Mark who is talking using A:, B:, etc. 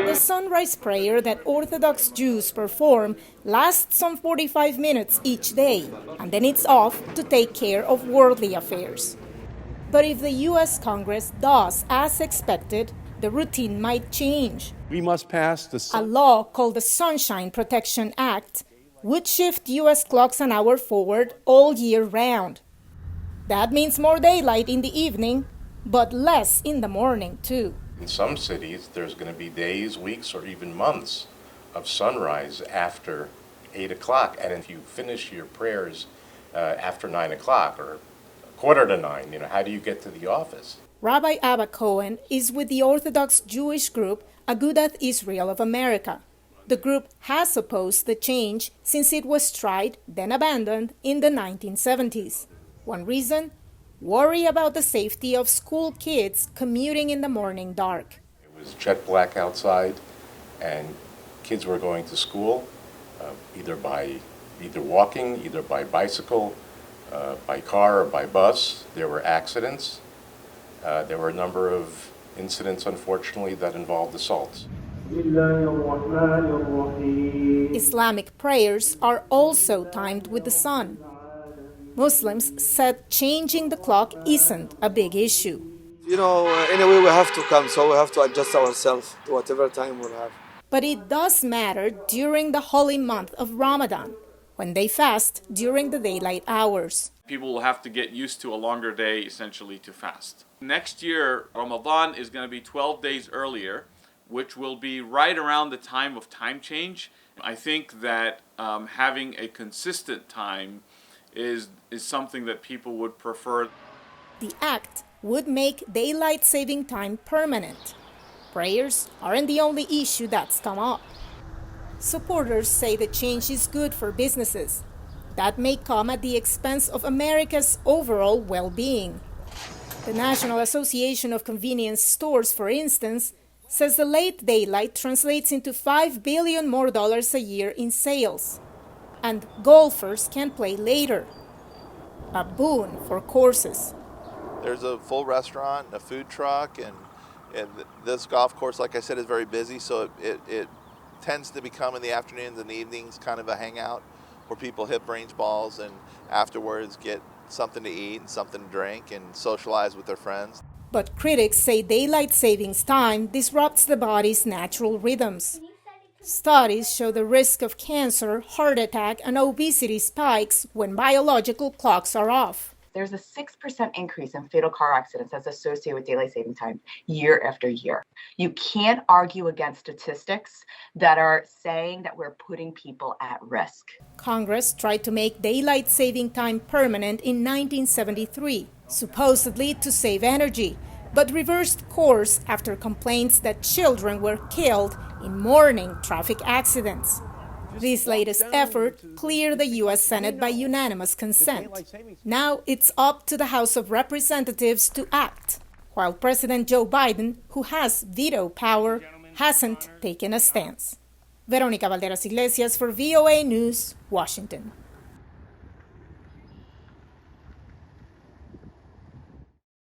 A: The sunrise prayer that Orthodox Jews perform lasts some 45 minutes each day, and then it's off to take care of worldly affairs. But if the U.S. Congress does as expected, the routine might change.
B: We must pass
A: a law called the Sunshine Protection Act would shift U.S. clocks an hour forward all year round. That means more daylight in the evening, but less in the morning, too.
C: In some cities, there's going to be days, weeks, or even months of sunrise after 8 o'clock. And if you finish your prayers after 9 o'clock or quarter to 9, how do you get to the office?
A: Rabbi Abba Cohen is with the Orthodox Jewish group Agudath Israel of America. The group has opposed the change since it was tried, then abandoned, in the 1970s. One reason? Worry about the safety of school kids commuting in the morning dark.
C: It was jet black outside, and kids were going to school either walking, either by bicycle, by car, or by bus. There were accidents. There were a number of incidents, unfortunately, that involved assaults.
A: Islamic prayers are also timed with the sun. Muslims said changing the clock isn't a big issue.
D: Anyway, we have to come, so we have to adjust ourselves to whatever time we'll have.
A: But it does matter during the holy month of Ramadan, when they fast during the daylight hours.
E: People will have to get used to a longer day, essentially, to fast. Next year, Ramadan is going to be 12 days earlier, which will be right around the time of time change. I think that having a consistent time is something that people would prefer.
A: The act would make daylight saving time permanent. Prayers aren't the only issue that's come up. Supporters say the change is good for businesses. That may come at the expense of America's overall well-being. The National Association of Convenience Stores, for instance, says the late daylight translates into $5 billion more a year in sales. And golfers can play later. A boon for courses.
F: There's a full restaurant, a food truck, and this golf course, like I said, is very busy, so it tends to become in the afternoons and evenings kind of a hangout where people hit range balls and afterwards get something to eat and something to drink and socialize with their friends.
A: But critics say daylight savings time disrupts the body's natural rhythms. Studies show the risk of cancer, heart attack, and obesity spikes when biological clocks are off.
G: There's a 6% increase in fatal car accidents that's associated with daylight saving time year after year. You can't argue against statistics that are saying that we're putting people at risk.
A: Congress tried to make daylight saving time permanent in 1973, supposedly to save energy, but reversed course after complaints that children were killed in morning traffic accidents. This latest effort cleared the U.S. Senate by unanimous consent. Now it's up to the House of Representatives to act, while President Joe Biden, who has veto power, hasn't taken a stance. Veronica Balderas Iglesias for VOA News, Washington.